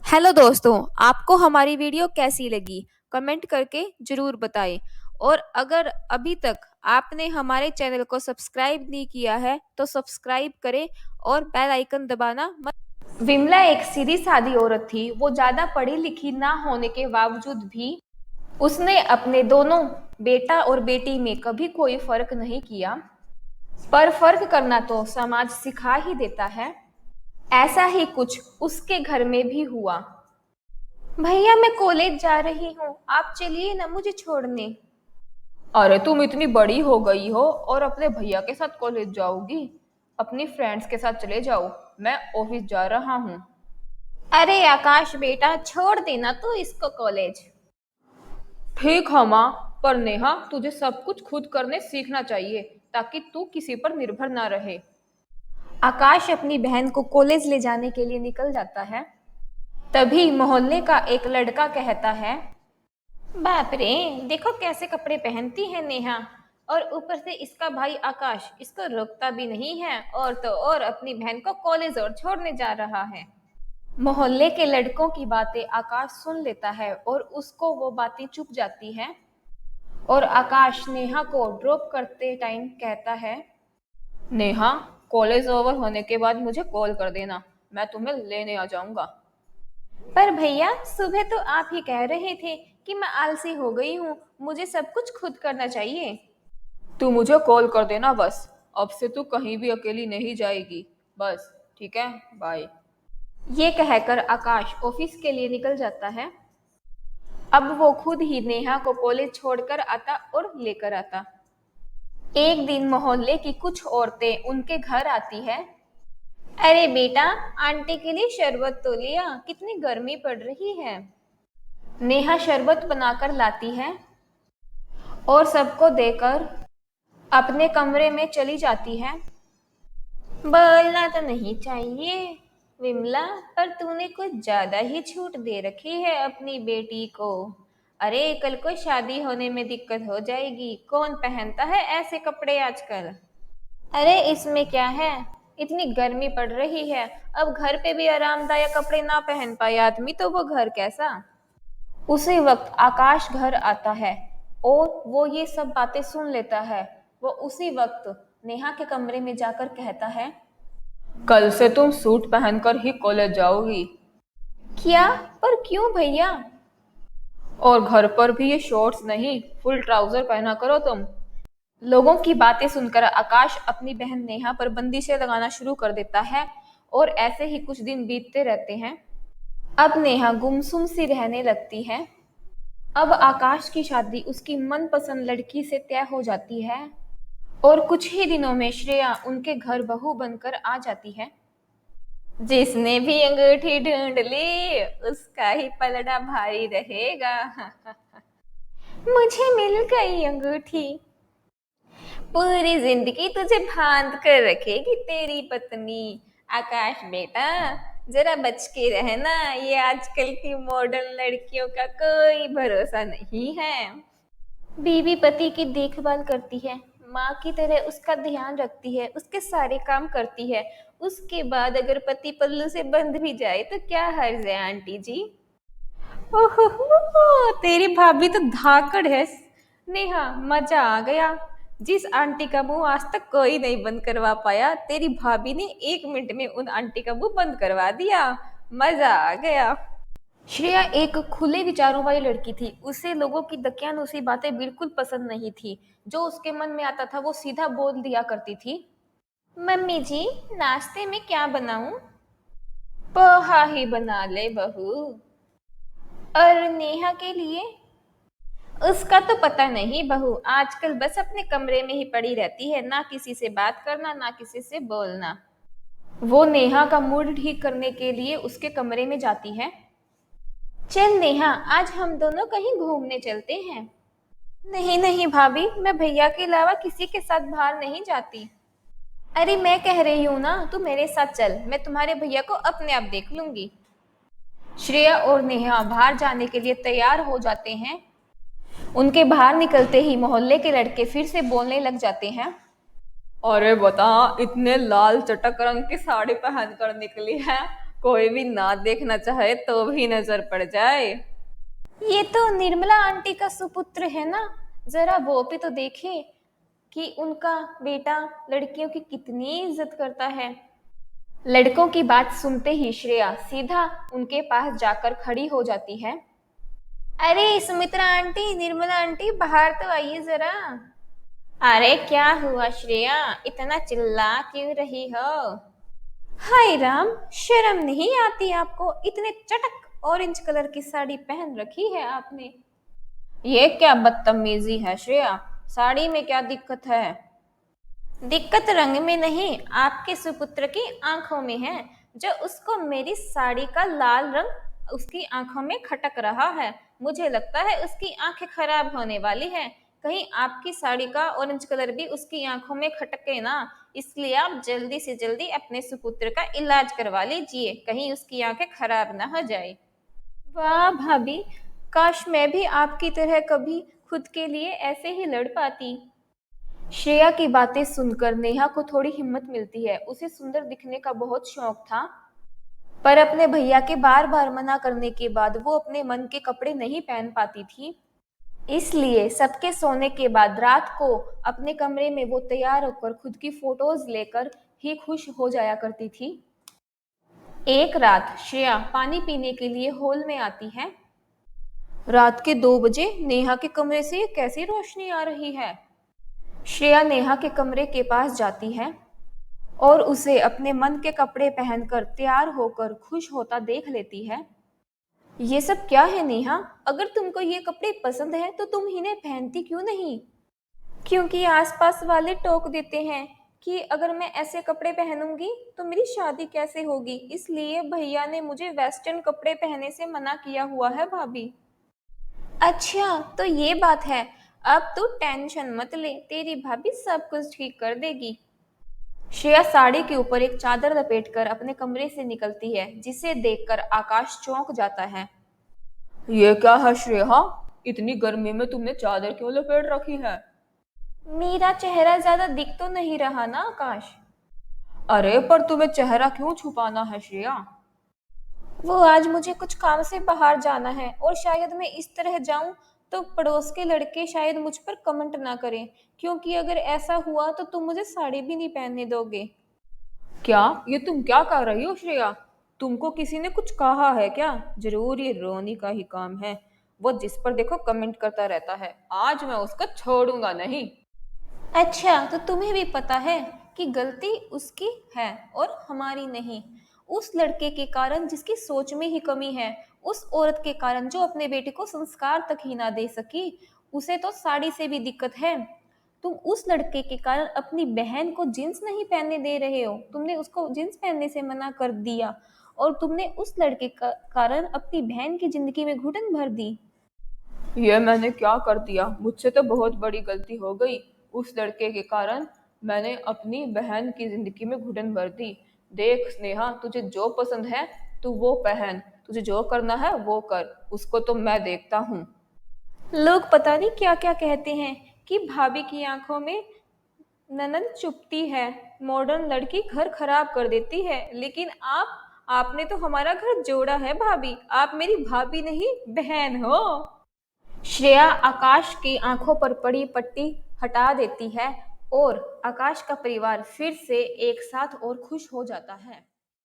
Hello दोस्तों, आपको हमारी वीडियो कैसी लगी? कमेंट करके जरूर बताएं। और अगर अभी तक आपने हमारे चैनल को सब्सक्राइब नहीं किया है तो सब्सक्राइब करें और बेल आइकन दबाना मत। विमला एक सीधी सादी औरत थी। वो ज्यादा पढ़ी लिखी ना होने के बावजूद भी उसने अपने दोनों बेटा और बेटी में कभी कोई फर्क नहीं किया। पर फर्क करना तो समाज सिखा ही देता है। ऐसा ही कुछ उसके घर में भी हुआ। भैया, मैं कॉलेज जा रही हूँ, आप चलिए ना मुझे छोड़ने। अरे तुम इतनी बड़ी हो गई हो और अपने भैया के साथ कॉलेज जाओगी? अपनी फ्रेंड्स के साथ चले जाओ, मैं ऑफिस जा रहा हूँ। अरे आकाश बेटा, छोड़ देना तू इसको कॉलेज। ठीक है माँ, पर नेहा तुझे सब कुछ खुद करने सीखना चाहिए ताकि तू किसी पर निर्भर ना रहे। आकाश अपनी बहन को कॉलेज ले जाने के लिए निकल जाता है। तभी मोहल्ले का एक लड़का कहता है, बाप रे, देखो कैसे कपड़े पहनती है नेहा। और ऊपर से इसका भाई आकाश इसको रोकता भी नहीं है, और तो और अपनी बहन को कॉलेज और छोड़ने जा रहा है। मोहल्ले के लड़कों की बातें आकाश सुन लेता है और उसको वो बातें चुप जाती है। और आकाश नेहा को ड्रॉप करते टाइम कहता है, नेहा, कॉलेज ओवर होने के बाद मुझे कॉल कर देना, मैं तुम्हें लेने आ जाऊंगा। पर भैया, सुबह तो आप ही कह रहे थे कि मैं आलसी हो गई हूँ, मुझे सब कुछ खुद करना चाहिए। तू मुझे कॉल कर देना बस। अब से तू कहीं भी अकेली नहीं जाएगी, बस। ठीक है, बाय। ये कहकर आकाश ऑफिस के लिए निकल जाता है। अब वो खुद ही नेहा को कॉलेज छोड़कर आता और लेकर आता। एक दिन मोहल्ले की कुछ औरतें उनके घर आती है। अरे बेटा, आंटी के लिए शरबत तो लिया, कितनी गर्मी पड़ रही है। नेहा शरबत बनाकर लाती है और सबको देकर अपने कमरे में चली जाती है। बोलना तो नहीं चाहिए विमला, पर तूने कुछ ज्यादा ही छूट दे रखी है अपनी बेटी को। अरे कल को शादी होने में दिक्कत हो जाएगी, कौन पहनता है ऐसे कपड़े आजकल। अरे इसमें क्या है, इतनी गर्मी पड़ रही है, अब घर पे भी आरामदायक कपड़े ना पहन पाए आदमी तो वो घर कैसा। उसी वक्त आकाश घर आता है और वो ये सब बातें सुन लेता है। वो उसी वक्त नेहा के कमरे में जाकर कहता है, कल से तुम सूट पहनकर ही कॉलेज जाओगी। क्या? पर क्यों भैया? और घर पर भी ये शॉर्ट्स नहीं, फुल ट्राउजर पहना करो तुम। लोगों की बातें सुनकर आकाश अपनी बहन नेहा पर बंदिशें लगाना शुरू कर देता है और ऐसे ही कुछ दिन बीतते रहते हैं। अब नेहा गुमसुम सी रहने लगती है। अब आकाश की शादी उसकी मनपसंद लड़की से तय हो जाती है और कुछ ही दिनों में श्रेया उनके घर बहू बनकर आ जाती है। जिसने भी अंगूठी ढूंढ ली उसका ही पलड़ा भारी रहेगा। मुझे मिल गई अंगूठी, पूरी जिंदगी तुझे बांध कर रखेगी तेरी पत्नी। आकाश बेटा, जरा बच के रहना, ये आजकल की मॉडर्न लड़कियों का कोई भरोसा नहीं है। बीवी पति की देखभाल करती है, माँ की तरह उसका ध्यान रखती है, उसके सारे काम करती है। उसके बाद अगर पति पल्लू से बंध भी जाए तो क्या हर्ज है आंटी जी। ओहो, तेरी भाभी तो धाकड़ है। नेहा, मजा आ गया। जिस आंटी का मुंह आज तक कोई नहीं बंद करवा पाया, तेरी भाभी ने 1 मिनट में उन आंटी का मुंह बंद करवा दिया। मजा आ गया। श्रेया एक खुले विचारों वाली लड़की थी। उसे लोगों की दकियानुसी बातें बिल्कुल पसंद नहीं थी। जो उसके मन में आता था वो सीधा बोल दिया करती थी। मम्मी जी, नाश्ते में क्या बनाऊं? पोहा ही बना ले बहू। और नेहा के लिए? उसका तो पता नहीं बहू, आजकल बस अपने कमरे में ही पड़ी रहती है, ना किसी से बात करना ना किसी से बोलना। वो नेहा का मूड ठीक करने के लिए उसके कमरे में जाती है। चल नेहा, आज हम दोनों कहीं घूमने चलते हैं। नहीं नहीं भाभी, मैं भैया के अलावा किसी के साथ बाहर नहीं जाती। अरे मैं कह रही हूँ ना, तू मेरे साथ चल, मैं तुम्हारे भैया को अपने आप देख लूंगी। श्रेया और नेहा बाहर जाने के लिए तैयार हो जाते हैं। उनके बाहर निकलते ही मोहल्ले के लड़के फिर से बोलने लग जाते हैं। अरे बता, इतने लाल चटक रंग की साड़ी पहन कर निकली है, कोई भी ना देखना चाहे तो भी नजर पड़ जाए। ये तो निर्मला आंटी का सुपुत्र है ना, जरा वो भी तो देखे कि उनका बेटा लड़कियों की कितनी इज्जत करता है। लड़कों की बात सुनते ही श्रेया सीधा उनके पास जाकर खड़ी हो जाती है। अरे सुमित्रा आंटी, निर्मला आंटी, बाहर तो आइए जरा। अरे क्या हुआ श्रेया, इतना चिल्ला क्यों रही हो? हाय राम, शर्म नहीं आती आपको? इतने चटक ऑरेंज कलर की साड़ी पहन रखी है आपने। ये क्या बदतमीजी है श्रेया, साड़ी में क्या दिक्कत है? दिक्कत रंग में नहीं, आपके सुपुत्र की आंखों में है। जो उसको मेरी साड़ी का लाल रंग उसकी आंखों में खटक रहा है। मुझे लगता है उसकी आंखें खराब होने वाली है। कहीं आपकी साड़ी का ऑरेंज कलर भी उसकी आंखों में खटके ना। इसलिए आप जल्दी से जल्दी अपने सुपुत्र का इलाज करवा लीजिए, कहीं उसकी आंखें खराब ना हो जाए। वाह भाभी, काश मैं भी आपकी तरह कभी खुद के लिए ऐसे ही लड़ पाती। श्रेया की बातें सुनकर नेहा को थोड़ी हिम्मत मिलती है। उसे सुंदर दिखने का बहुत शौक था, पर अपने भैया के बार बार मना करने के बाद वो अपने मन के कपड़े नहीं पहन पाती थी। इसलिए सबके सोने के बाद रात को अपने कमरे में वो तैयार होकर खुद की फोटोज लेकर ही खुश हो जाया करती थी। एक रात श्रेया पानी पीने के लिए हॉल में आती है। रात के 2 बजे नेहा के कमरे से कैसी रोशनी आ रही है? श्रेया नेहा के कमरे के पास जाती है और उसे अपने मन के कपड़े पहनकर तैयार होकर खुश होता देख लेती है। ये सब क्या है नेहा? अगर तुमको ये कपड़े पसंद है तो तुम इन्हें पहनती क्यों नहीं? क्योंकि आसपास वाले टोक देते हैं कि अगर मैं ऐसे कपड़े पहनूंगी तो मेरी शादी कैसे होगी, इसलिए भैया ने मुझे वेस्टर्न कपड़े पहनने से मना किया हुआ है भाभी। अच्छा तो ये बात है। अब तू टेंशन मत ले, तेरी भाभी सब कुछ ठीक कर देगी। श्रेया साड़ी के ऊपर एक चादर लपेटकर अपने कमरे से निकलती है, जिसे देखकर आकाश चौंक जाता है। ये क्या है श्रेया, इतनी गर्मी में तुमने चादर क्यों लपेट रखी है? मेरा चेहरा ज्यादा दिख तो नहीं रहा ना आकाश? अरे पर तुम्हें चेहरा क्यों छुपाना है श्रेया? वो आज मुझे कुछ काम से बाहर जाना है और शायद मैं इस तरह जाऊं तो पड़ोस के लड़के शायद मुझ पर कमेंट ना करें, क्योंकि अगर ऐसा हुआ तो तुम मुझे साड़ी भी नहीं पहनने दोगे। क्या ये तुम क्या कर रही हो श्रेया? तुमको किसी ने कुछ कहा है क्या? जरूर ये रोनी का ही काम है। वो जिस पर देखो कमेंट करता रहता है, आज मैं उसको छोड़ूंगा नहीं। अच्छा तो तुम्हें भी पता है कि गलती उसकी है और हमारी नहीं। उस लड़के के कारण जिसकी सोच में ही कमी है, उस औरत के कारण जो अपने बेटे को संस्कार तक ही ना दे सकी, उसे तो साड़ी से भी दिक्कत है। तुम उस लड़के के कारण अपनी बहन को जींस नहीं पहनने दे रहे हो, तुमने उसको जींस पहनने से मना कर दिया और तुमने उस लड़के का कारण अपनी बहन की जिंदगी में घुटन भर दी। ये मैंने क्या कर दिया? मुझसे तो बहुत बड़ी गलती हो गई। उस लड़के के कारण मैंने अपनी बहन की जिंदगी में घुटन भर दी। देख स्नेहा, तुझे जो पसंद है तू वो पहन, तुझे जो करना है वो कर, उसको तो मैं देखता हूँ। लोग पता नहीं क्या क्या कहते हैं कि भाभी की आंखों में ननद चुपती है, मॉडर्न लड़की घर खराब कर देती है, लेकिन आपने तो हमारा घर जोड़ा है भाभी, आप मेरी भाभी नहीं बहन हो। श्रेया आकाश की आंखों पर पड़ी पट्टी हटा देती है और आकाश का परिवार फिर से एक साथ और खुश हो जाता है।